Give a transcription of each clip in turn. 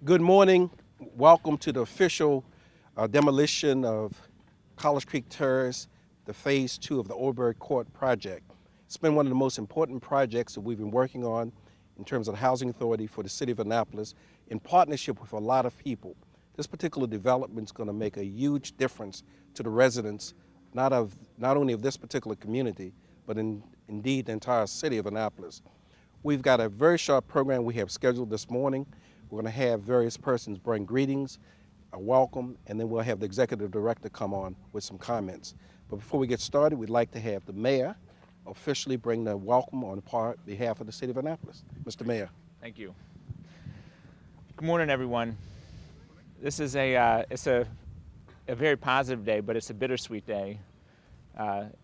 Good morning. Welcome to the official demolition of College Creek Terrace, the phase 2 of the Obery Court project. It's been one of the most important projects that we've been working on in terms of the Housing Authority for the City of Annapolis in partnership with a lot of people. This particular development is going to make a huge difference to the residents, not only of this particular community, but indeed the entire city of Annapolis. We've got a very short program we have scheduled this morning. We're going to have various persons bring greetings, a welcome, and then we'll have the executive director come on with some comments. But before we get started, we'd like to have the mayor officially bring the welcome on behalf of the city of Annapolis. Mr. Mayor. Thank you. Good morning, everyone. This is a very positive day, but it's a bittersweet day,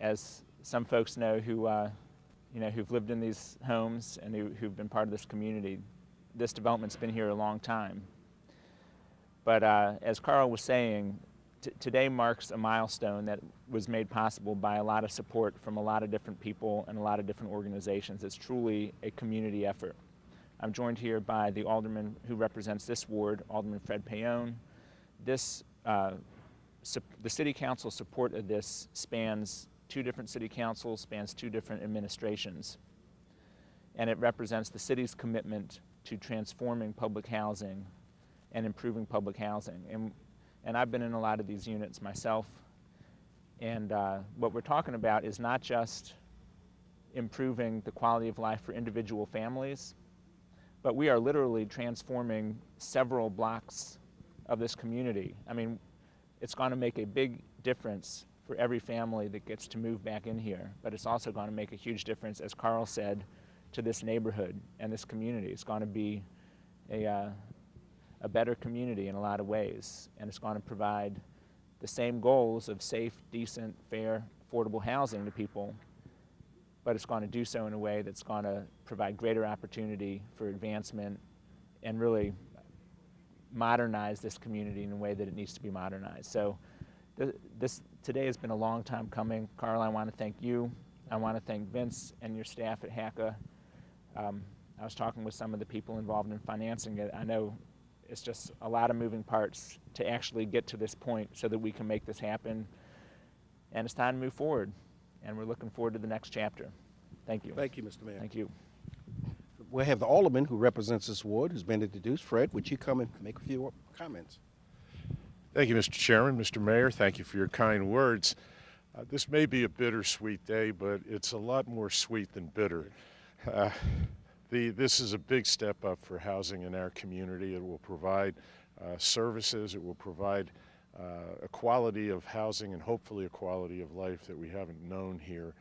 as some folks know who've lived in these homes and who've been part of this community. This development's been here a long time. But as Carl was saying, today marks a milestone that was made possible by a lot of support from a lot of different people and a lot of different organizations. It's truly a community effort. I'm joined here by the Alderman who represents this ward, Alderman Fred Paone. The City Council support of this spans 2 different city councils, spans 2 different administrations. And it represents the city's commitment to transforming public housing and improving public housing. And I've been in a lot of these units myself. And what we're talking about is not just improving the quality of life for individual families, but we are literally transforming several blocks of this community. I mean, it's going to make a big difference for every family that gets to move back in here, but it's also going to make a huge difference, as Carl said, to this neighborhood and this community. It's going to be a better community in a lot of ways, and it's going to provide the same goals of safe, decent, fair, affordable housing to people, but it's going to do so in a way that's going to provide greater opportunity for advancement and really modernize this community in a way that it needs to be modernized. So today has been a long time coming. Carl, I want to thank you. I want to thank Vince and your staff at HACA. I was talking with some of the people involved in financing it. I know it's just a lot of moving parts to actually get to this point so that we can make this happen. And it's time to move forward. And we're looking forward to the next chapter. Thank you. Thank you, Mr. Mayor. Thank you. We'll have the Alderman who represents this ward, who's been introduced. Fred, would you come and make a few comments? Thank you, Mr. Chairman. Mr. Mayor, thank you for your kind words. This may be a bittersweet day, but it's a lot more sweet than bitter. This is a big step up for housing in our community. It will provide services. It will provide a quality of housing and hopefully a quality of life that we haven't known here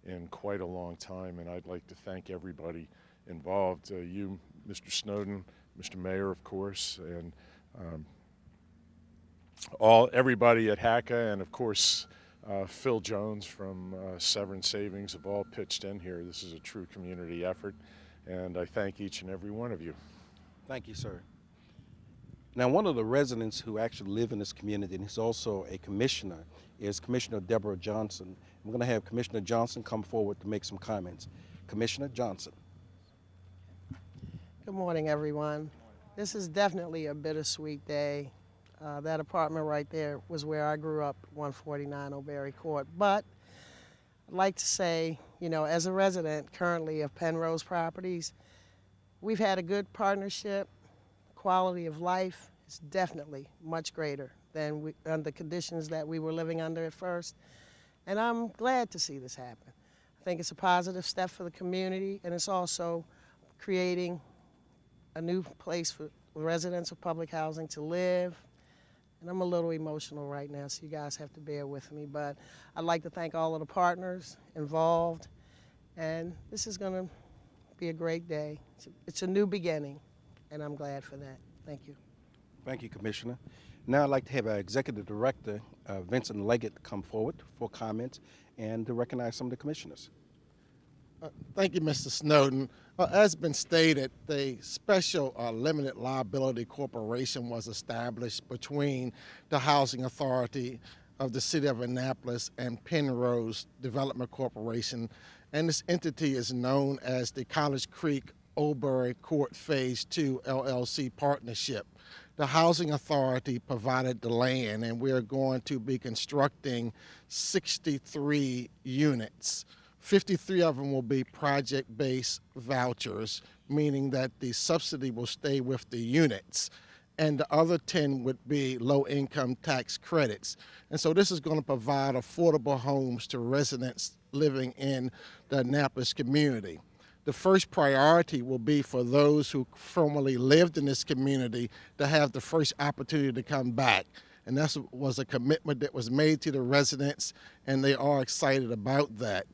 in quite a long time. And I'd like to thank everybody involved, you, Mr. Snowden, Mr. Mayor, of course, and everybody at HACA, and of course Phil Jones from Severn Savings have all pitched in here. This is a true community effort, and I thank each and every one of you. Thank you, sir. Now, one of the residents who actually live in this community, and he's also a commissioner, is Commissioner Deborah Johnson. I'm going to have Commissioner Johnson come forward to make some comments. Commissioner Johnson. Good morning, everyone. This is definitely a bittersweet day. That apartment right there was where I grew up, 149 Obery Court. But I'd like to say, as a resident currently of Penrose Properties, we've had a good partnership. Quality of life is definitely much greater than the conditions that we were living under at first. And I'm glad to see this happen. I think it's a positive step for the community, and it's also creating a new place for residents of public housing to live. And I'm a little emotional right now, so you guys have to bear with me. But I'd like to thank all of the partners involved. And this is going to be a great day. It's a new beginning, and I'm glad for that. Thank you. Thank you, Commissioner. Now I'd like to have our Executive Director, Vincent Leggett, come forward for comments and to recognize some of the commissioners. Thank you, Mr. Snowden. As been stated, the Special Limited Liability Corporation was established between the Housing Authority of the City of Annapolis and Penrose Development Corporation, and this entity is known as the College Creek Obery Court Phase 2 LLC partnership. The Housing Authority provided the land, and we're going to be constructing 63 units. 53 of them will be project-based vouchers, meaning that the subsidy will stay with the units, and the other 10 would be low-income tax credits. And so this is going to provide affordable homes to residents living in the Annapolis community. The first priority will be for those who formerly lived in this community to have the first opportunity to come back. And that was a commitment that was made to the residents, and they are excited about that.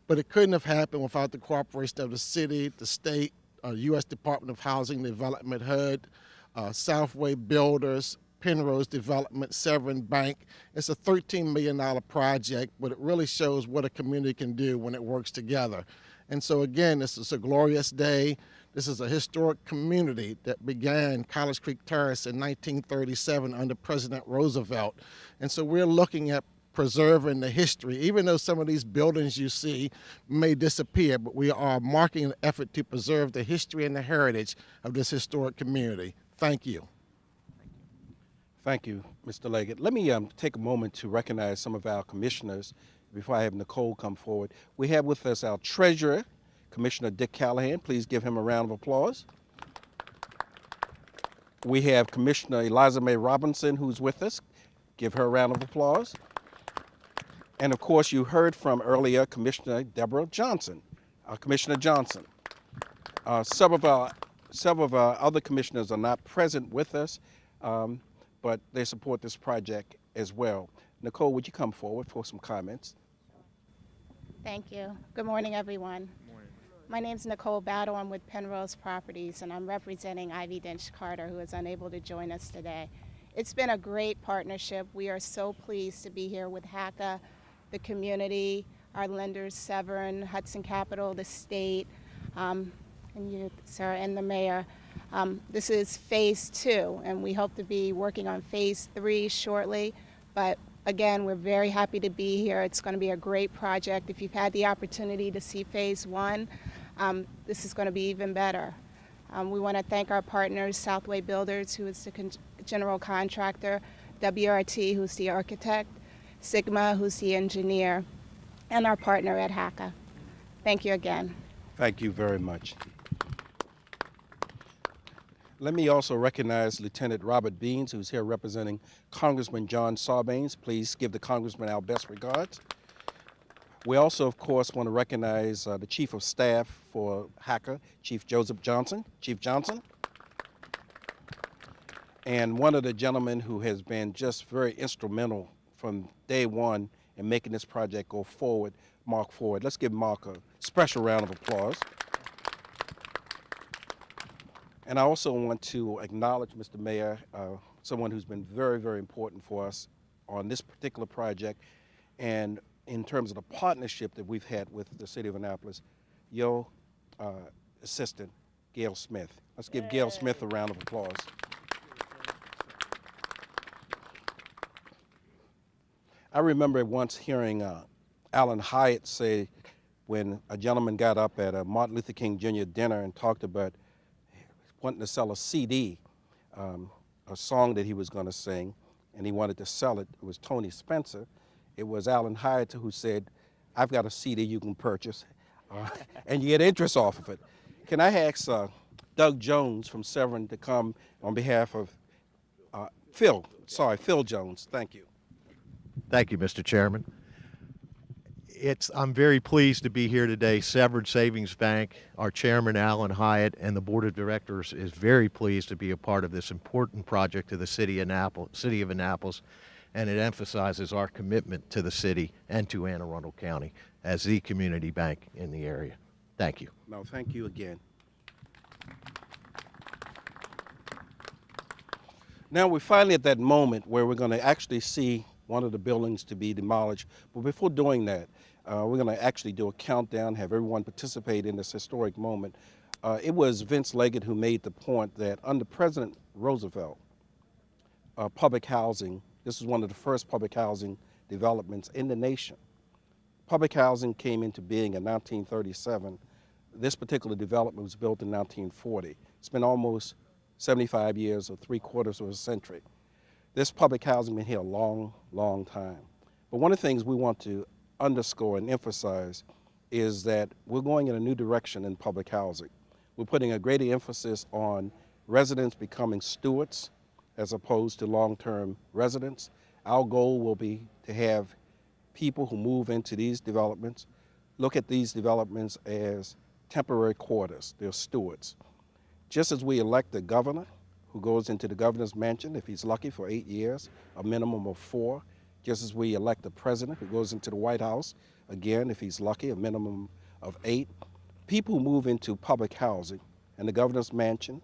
But it couldn't have happened without the cooperation of the city, the state, U.S. Department of Housing and Development HUD, Southway Builders, Penrose Development, Severn Bank. It's a $13 million project, but it really shows what a community can do when it works together. And so again, this is a glorious day. This is a historic community that began College Creek Terrace in 1937 under President Roosevelt. And so we're looking at preserving the history, even though some of these buildings you see may disappear, but we are marking an effort to preserve the history and the heritage of this historic community. Thank you. Thank you, Mr. Leggett. Let me take a moment to recognize some of our commissioners before I have Nichole come forward. We have with us our treasurer, Commissioner Dick Callahan. Please give him a round of applause. We have Commissioner Eliza May Robinson, who's with us. Give her a round of applause. And of course, you heard from earlier Commissioner Deborah Johnson, Commissioner Johnson. Some of our other commissioners are not present with us, but they support this project as well. Nichole, would you come forward for some comments? Thank you. Good morning, everyone. Good morning. My name is Nichole Battle. I'm with Penrose Properties, and I'm representing Ivy Dench Carter, who is unable to join us today. It's been a great partnership. We are so pleased to be here with HACA, the community, our lenders, Severn, Hudson Capital, the state, and you, sir, and the mayor. This is phase 2, and we hope to be working on phase 3 shortly. But again, we're very happy to be here. It's going to be a great project. If you've had the opportunity to see phase 1, this is going to be even better. We want to thank our partners, Southway Builders, who is the general contractor, WRT, who's the architect, Sigma, who's the engineer, and our partner at HACA. Thank you again. Thank you very much. Let me also recognize Lieutenant Robert Beans, who's here representing Congressman John Sarbanes. Please give the Congressman our best regards. We also, of course, want to recognize the Chief of Staff for HACA, Chief Joseph Johnson. Chief Johnson. And one of the gentlemen who has been just very instrumental from day one in making this project go forward, Mark Ford. Let's give Mark a special round of applause. And I also want to acknowledge, Mr. Mayor, someone who's been very, very important for us on this particular project, and in terms of the partnership that we've had with the City of Annapolis, your assistant, Gail Smith. Let's give Gail Smith a round of applause. I remember once hearing Alan Hyatt say, when a gentleman got up at a Martin Luther King Jr. dinner and talked about wanting to sell a CD, a song that he was going to sing, and he wanted to sell it. It was Tony Spencer. It was Alan Hyatt who said, "I've got a CD you can purchase, and you get interest off of it." Can I ask Doug Jones from Severn to come on behalf of Phil Jones? Thank you. Thank you, Mr. Chairman. I'm very pleased to be here today. Severn Savings Bank, our chairman, Alan Hyatt, and the board of directors is very pleased to be a part of this important project to the city of Annapolis, and it emphasizes our commitment to the city and to Anne Arundel County as the community bank in the area. Thank you. No, thank you again. Now we're finally at that moment where we're going to actually see one of the buildings to be demolished. But before doing that, we're going to actually do a countdown, have everyone participate in this historic moment. It was Vince Leggett who made the point that under President Roosevelt, public housing, this was one of the first public housing developments in the nation. Public housing came into being in 1937. This particular development was built in 1940. It's been almost 75 years or 3/4 of a century. This public housing been here a long, long time. But one of the things we want to underscore and emphasize is that we're going in a new direction in public housing. We're putting a greater emphasis on residents becoming stewards as opposed to long-term residents. Our goal will be to have people who move into these developments look at these developments as temporary quarters. They're stewards. Just as we elect the governor who goes into the governor's mansion, if he's lucky, for 8 years, a minimum of 4, just as we elect the president who goes into the White House, again, if he's lucky, a minimum of 8. People who move into public housing, and the governor's mansion,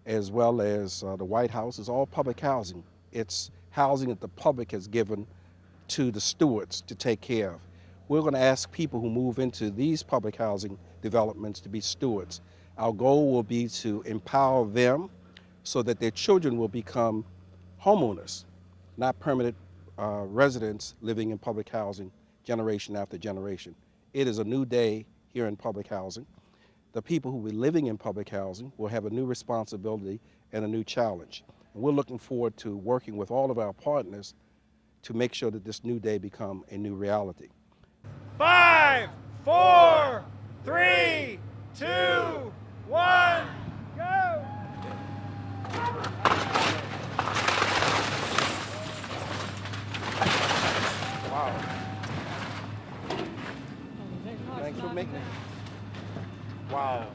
as well as the White House, is all public housing. It's housing that the public has given to the stewards to take care of. We're going to ask people who move into these public housing developments to be stewards. Our goal will be to empower them so that their children will become homeowners, not permanent residents living in public housing generation after generation. It is a new day here in public housing. The people who will be living in public housing will have a new responsibility and a new challenge. And we're looking forward to working with all of our partners to make sure that this new day become a new reality. 5, 4, 3, 2, 1, go! Wow. Thanks for making it. Wow.